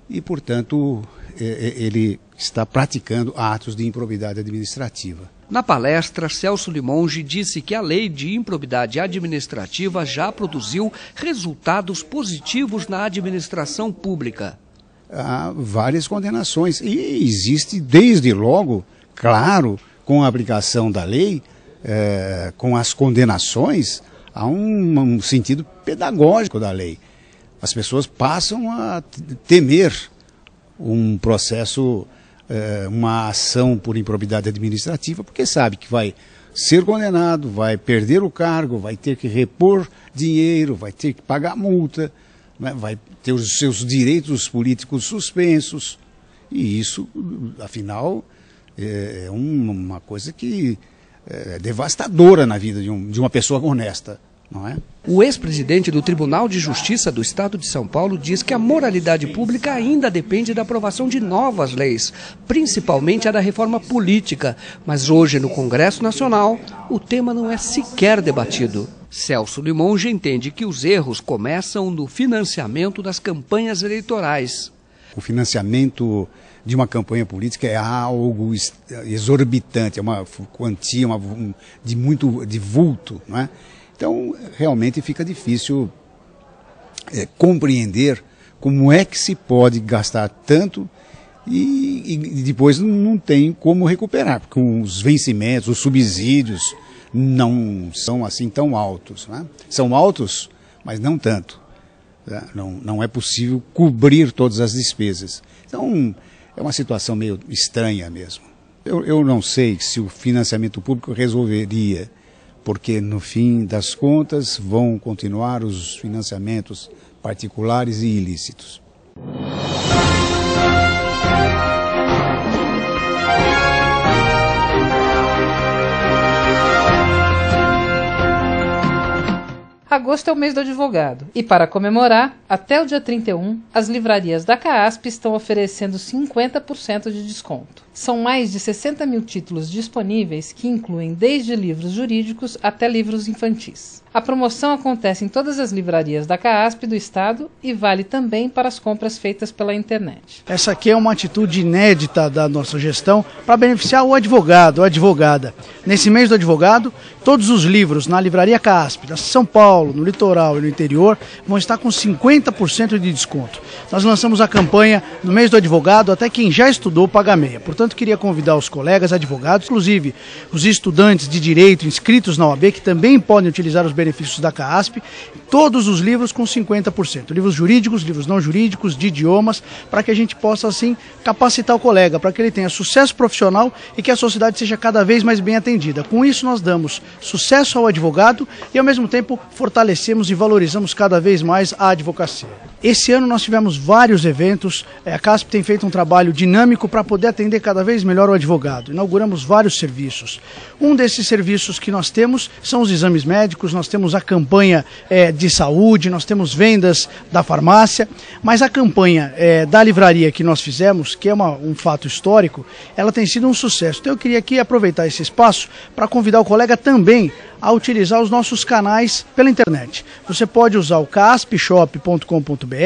e, portanto, ele está praticando atos de improbidade administrativa. Na palestra, Celso Limonge disse que a lei de improbidade administrativa já produziu resultados positivos na administração pública. Há várias condenações e existe desde logo, claro, com a aplicação da lei, com as condenações, há um sentido pedagógico da lei. As pessoas passam a temer um processo, uma ação por improbidade administrativa, porque sabe que vai ser condenado, vai perder o cargo, vai ter que repor dinheiro, vai ter que pagar multa, né, vai ter os seus direitos políticos suspensos. E isso, afinal, é uma coisa que é devastadora na vida de uma pessoa honesta, não é? O ex-presidente do Tribunal de Justiça do Estado de São Paulo diz que a moralidade pública ainda depende da aprovação de novas leis, principalmente a da reforma política. Mas hoje, no Congresso Nacional, o tema não é sequer debatido. Celso Limonge entende que os erros começam no financiamento das campanhas eleitorais. O financiamento de uma campanha política é algo exorbitante, é uma quantia de vulto, não é? Então, realmente fica difícil compreender como é que se pode gastar tanto e depois não tem como recuperar, porque os vencimentos, os subsídios não são assim tão altos, né? São altos, mas não tanto. Né? Não é possível cobrir todas as despesas. Então, é uma situação meio estranha mesmo. Eu não sei se o financiamento público resolveria, porque no fim das contas vão continuar os financiamentos particulares e ilícitos. Agosto é o mês do advogado e, para comemorar, até o dia 31, as livrarias da CAASP estão oferecendo 50% de desconto. São mais de 60 mil títulos disponíveis que incluem desde livros jurídicos até livros infantis. A promoção acontece em todas as livrarias da CAASP do Estado e vale também para as compras feitas pela internet. Essa aqui é uma atitude inédita da nossa gestão para beneficiar o advogado, a advogada. Nesse mês do advogado, todos os livros na livraria CAASP, da São Paulo, no litoral e no interior, vão estar com 50% de desconto. Nós lançamos a campanha no mês do advogado, até quem já estudou paga meia. Portanto, queria convidar os colegas advogados, inclusive os estudantes de direito inscritos na OAB, que também podem utilizar os benefícios da CAASP, todos os livros com 50%. Livros jurídicos, livros não jurídicos, de idiomas, para que a gente possa, assim, capacitar o colega, para que ele tenha sucesso profissional e que a sociedade seja cada vez mais bem atendida. Com isso, nós damos sucesso ao advogado e, ao mesmo tempo, fortalecemos e valorizamos cada vez mais a advocacia. Esse ano nós tivemos vários eventos, a CASP tem feito um trabalho dinâmico para poder atender cada vez melhor o advogado. Inauguramos vários serviços. Um desses serviços que nós temos são os exames médicos, nós temos a campanha de saúde, nós temos vendas da farmácia, mas a campanha da livraria que nós fizemos, que é um fato histórico, ela tem sido um sucesso. Então eu queria aqui aproveitar esse espaço para convidar o colega também a utilizar os nossos canais pela internet. Você pode usar o caspshop.com.br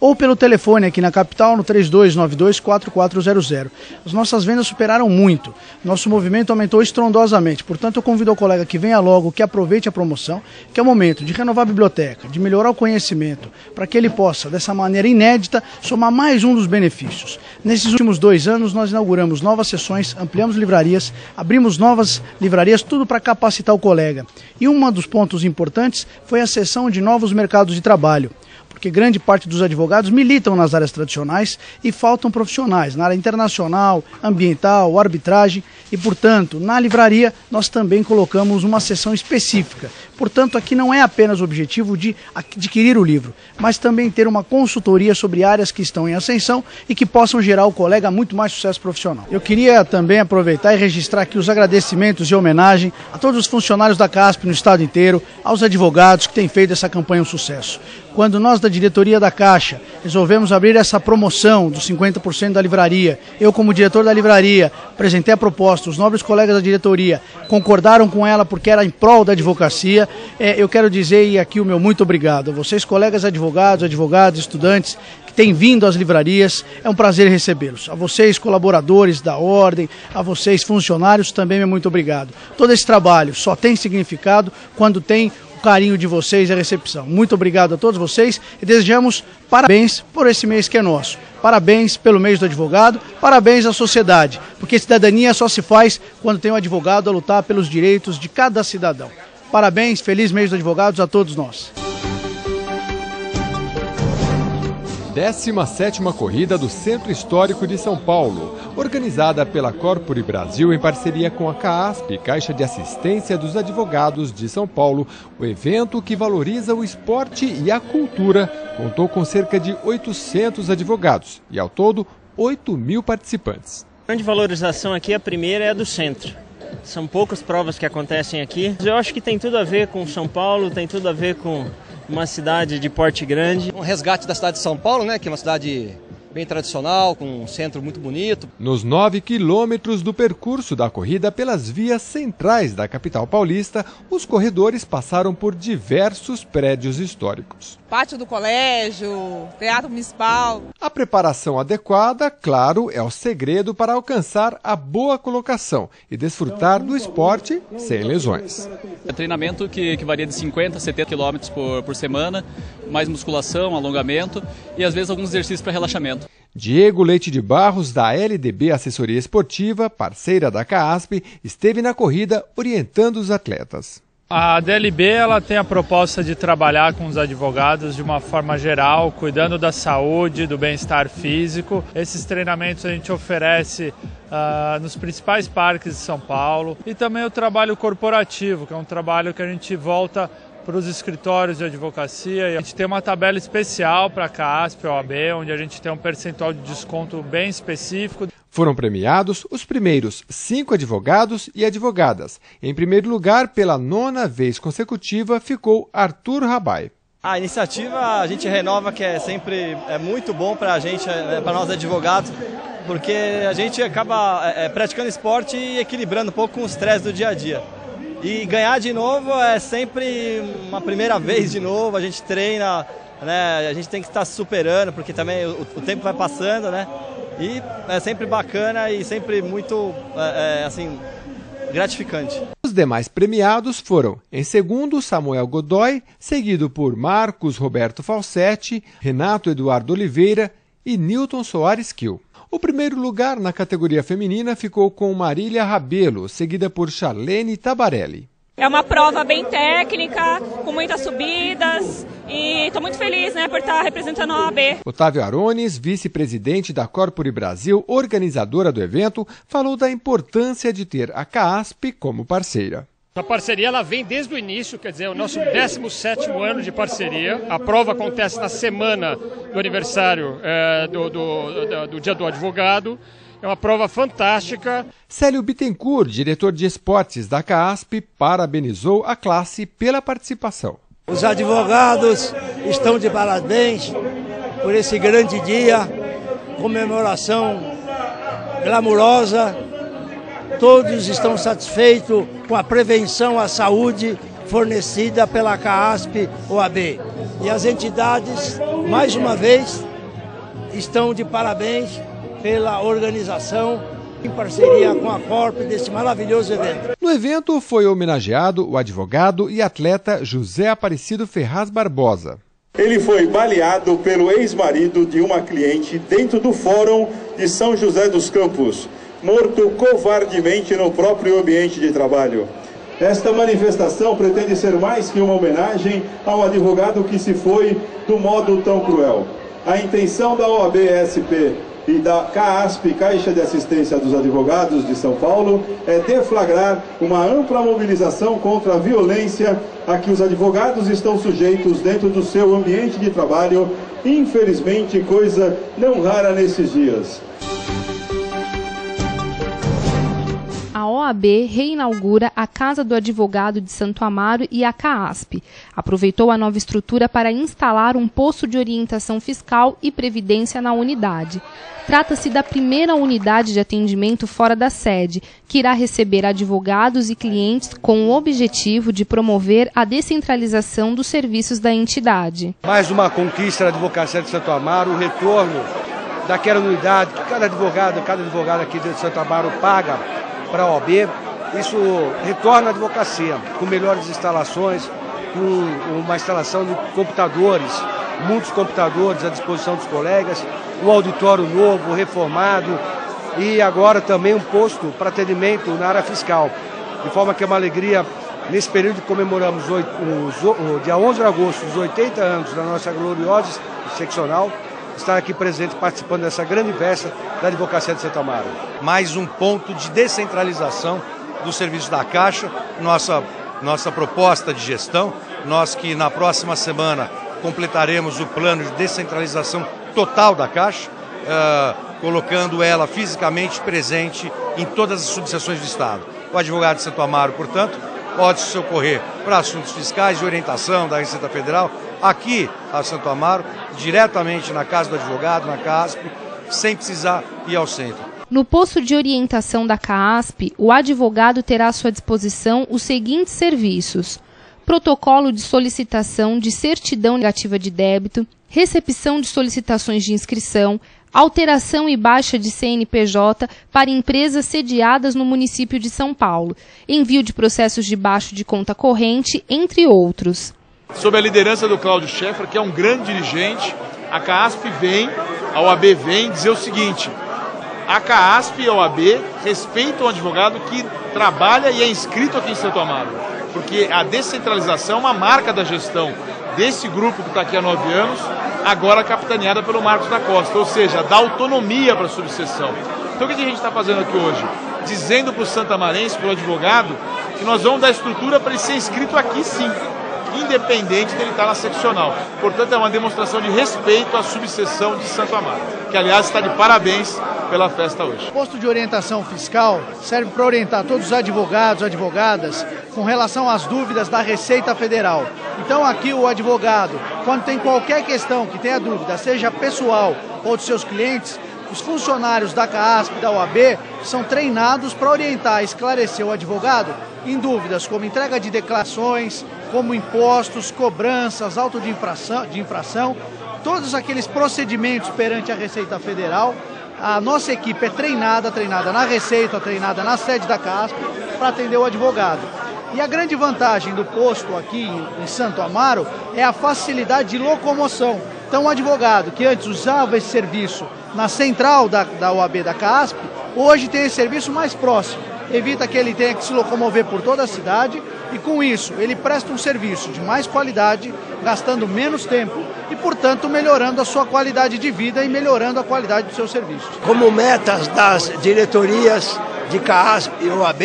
ou pelo telefone aqui na capital no 3292-4400. As nossas vendas superaram muito, nosso movimento aumentou estrondosamente, portanto eu convido o colega que venha logo, que aproveite a promoção, que é o momento de renovar a biblioteca, de melhorar o conhecimento, para que ele possa, dessa maneira inédita, somar mais um dos benefícios. Nesses últimos 2 anos nós inauguramos novas seções, ampliamos livrarias, abrimos novas livrarias, tudo para capacitar o colega. E um dos pontos importantes foi a cessão de novos mercados de trabalho, porque grande parte dos advogados militam nas áreas tradicionais e faltam profissionais na área internacional, ambiental, arbitragem e, portanto, na livraria nós também colocamos uma seção específica. Portanto, aqui não é apenas o objetivo de adquirir o livro, mas também ter uma consultoria sobre áreas que estão em ascensão e que possam gerar ao colega muito mais sucesso profissional. Eu queria também aproveitar e registrar aqui os agradecimentos e homenagem a todos os funcionários da CASP no estado inteiro, aos advogados que têm feito essa campanha um sucesso. Quando nós da diretoria da Caixa resolvemos abrir essa promoção dos 50% da livraria, eu como diretor da livraria apresentei a proposta, os nobres colegas da diretoria concordaram com ela porque era em prol da advocacia. Eu quero dizer aqui o meu muito obrigado a vocês, colegas advogados, estudantes que têm vindo às livrarias, é um prazer recebê-los. A vocês, colaboradores da Ordem, a vocês, funcionários, também meu muito obrigado. Todo esse trabalho só tem significado quando tem o carinho de vocês e a recepção. Muito obrigado a todos vocês e desejamos parabéns por esse mês que é nosso. Parabéns pelo mês do advogado, parabéns à sociedade, porque cidadania só se faz quando tem um advogado a lutar pelos direitos de cada cidadão. Parabéns, feliz mês dos advogados a todos nós. 17ª Corrida do Centro Histórico de São Paulo, organizada pela Corpore Brasil em parceria com a CAASP, Caixa de Assistência dos Advogados de São Paulo. O evento, que valoriza o esporte e a cultura, contou com cerca de 800 advogados e, ao todo, 8.000 participantes. A grande valorização aqui, a primeira, é a do centro. São poucas provas que acontecem aqui. Eu acho que tem tudo a ver com São Paulo, tem tudo a ver com uma cidade de porte grande. Um resgate da cidade de São Paulo, né, que é uma cidade bem tradicional, com um centro muito bonito. Nos 9 quilômetros do percurso da corrida pelas vias centrais da capital paulista, os corredores passaram por diversos prédios históricos. Pátio do colégio, Teatro Municipal. A preparação adequada, claro, é o segredo para alcançar a boa colocação e desfrutar do esporte sem lesões. É treinamento que varia de 50 a 70 quilômetros por semana, mais musculação, alongamento e às vezes alguns exercícios para relaxamento. Diego Leite de Barros, da LDB Assessoria Esportiva, parceira da CAASP, esteve na corrida orientando os atletas. A DLB ela tem a proposta de trabalhar com os advogados de uma forma geral, cuidando da saúde, do bem-estar físico. Esses treinamentos a gente oferece nos principais parques de São Paulo e também o trabalho corporativo, que é um trabalho que a gente volta para os escritórios de advocacia. E a gente tem uma tabela especial para a CAASP, OAB, onde a gente tem um percentual de desconto bem específico. Foram premiados os primeiros 5 advogados e advogadas. Em primeiro lugar, pela 9ª vez consecutiva, ficou Arthur Rabai. A iniciativa a gente renova, que é sempre muito bom para a gente, para nós advogados, porque a gente acaba praticando esporte e equilibrando um pouco com o estresse do dia a dia. E ganhar de novo é sempre uma primeira vez de novo, a gente treina, né? A gente tem que estar se superando, porque também o tempo vai passando, né? E é sempre bacana e sempre muito assim, gratificante. Os demais premiados foram, em segundo, Samuel Godoy, seguido por Marcos Roberto Falsetti, Renato Eduardo Oliveira e Newton Soares Kiel. O primeiro lugar na categoria feminina ficou com Marília Rabelo, seguida por Charlene Tabarelli. É uma prova bem técnica, com muitas subidas, e estou muito feliz, por estar representando a OAB. Otávio Arones, vice-presidente da Corpore Brasil, organizadora do evento, falou da importância de ter a CAASP como parceira. A parceria ela vem desde o início, quer dizer, o nosso 17º ano de parceria. A prova acontece na semana do aniversário do Dia do Advogado. É uma prova fantástica. Célio Bittencourt, diretor de esportes da CAASP, parabenizou a classe pela participação. Os advogados estão de parabéns por esse grande dia, comemoração glamurosa. Todos estão satisfeitos com a prevenção à saúde fornecida pela CAASP OAB. E as entidades, mais uma vez, estão de parabéns pela organização em parceria com a Corp desse maravilhoso evento. No evento foi homenageado o advogado e atleta José Aparecido Ferraz Barbosa. Ele foi baleado pelo ex-marido de uma cliente dentro do Fórum de São José dos Campos, morto covardemente no próprio ambiente de trabalho. Esta manifestação pretende ser mais que uma homenagem ao advogado que se foi do modo tão cruel. A intenção da OAB-SP e da CAASP, Caixa de Assistência dos Advogados de São Paulo, é deflagrar uma ampla mobilização contra a violência a que os advogados estão sujeitos dentro do seu ambiente de trabalho, infelizmente coisa não rara nesses dias. A OAB reinaugura a Casa do Advogado de Santo Amaro e a CAASP. Aproveitou a nova estrutura para instalar um posto de orientação fiscal e previdência na unidade. Trata-se da primeira unidade de atendimento fora da sede, que irá receber advogados e clientes com o objetivo de promover a descentralização dos serviços da entidade. Mais uma conquista da Advocacia de Santo Amaro, o retorno daquela unidade que cada advogado aqui de Santo Amaro paga para a OAB. Isso retorna à advocacia, com melhores instalações, com uma instalação de computadores, muitos computadores à disposição dos colegas, um auditório novo, reformado e agora também um posto para atendimento na área fiscal. De forma que é uma alegria, nesse período que comemoramos o dia 11 de agosto, os 80 anos da nossa gloriosa seccional, estar aqui presente participando dessa grande festa da Advocacia de Santo Amaro. Mais um ponto de descentralização do serviço da Caixa, nossa proposta de gestão, nós que na próxima semana completaremos o plano de descentralização total da Caixa, colocando ela fisicamente presente em todas as subseções do Estado. O advogado de Santo Amaro, portanto, pode socorrer para assuntos fiscais de orientação da Receita Federal, aqui a Santo Amaro, diretamente na Casa do Advogado, na CAASP, sem precisar ir ao centro. No posto de orientação da CAASP, o advogado terá à sua disposição os seguintes serviços: protocolo de solicitação de certidão negativa de débito, recepção de solicitações de inscrição, alteração e baixa de CNPJ para empresas sediadas no município de São Paulo, envio de processos de baixo de conta corrente, entre outros. Sob a liderança do Cláudio Scheffer, que é um grande dirigente, a CAASP vem, a OAB vem dizer o seguinte: a CAASP e a OAB respeitam o advogado que trabalha e é inscrito aqui em Santo Amaro, porque a descentralização é uma marca da gestão desse grupo que está aqui há 9 anos, agora capitaneada pelo Marcos da Costa, ou seja, dá autonomia para a subseção. Então o que a gente está fazendo aqui hoje? Dizendo para o santamarense, para o advogado, que nós vamos dar estrutura para ele ser inscrito aqui sim, independente dele estar na seccional. Portanto, é uma demonstração de respeito à subseção de Santo Amaro, que aliás está de parabéns pela festa hoje. O posto de orientação fiscal serve para orientar todos os advogados, advogadas, com relação às dúvidas da Receita Federal. Então aqui o advogado, quando tem qualquer questão que tenha dúvida, seja pessoal ou de seus clientes, os funcionários da CAASP e da OAB são treinados para orientar e esclarecer o advogado em dúvidas como entrega de declarações, como impostos, cobranças, auto de infração, todos aqueles procedimentos perante a Receita Federal. A nossa equipe é treinada na Receita, treinada na sede da CAASP para atender o advogado. E a grande vantagem do posto aqui em Santo Amaro é a facilidade de locomoção. Então o advogado que antes usava esse serviço na central da OAB da CAASP, hoje tem esse serviço mais próximo. Evita que ele tenha que se locomover por toda a cidade e com isso ele presta um serviço de mais qualidade, gastando menos tempo e, portanto, melhorando a sua qualidade de vida e melhorando a qualidade do seu serviço. Como metas das diretorias de CAASP e OAB,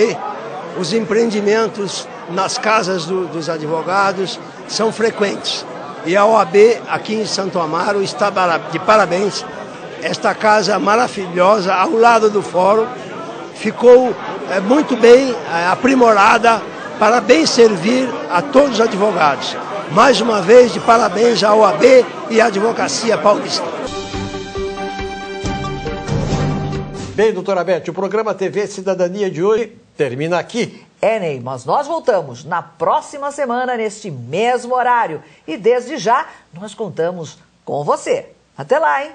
os empreendimentos nas casas dos advogados são frequentes. E a OAB aqui em Santo Amaro está de parabéns. Esta casa maravilhosa ao lado do fórum ficou muito bem aprimorada para bem servir a todos os advogados. Mais uma vez, de parabéns à OAB e à Advocacia Paulista. Bem, doutora Beth, o programa TV Cidadania de hoje termina aqui. Ney, mas nós voltamos na próxima semana, neste mesmo horário. E desde já, nós contamos com você. Até lá, hein?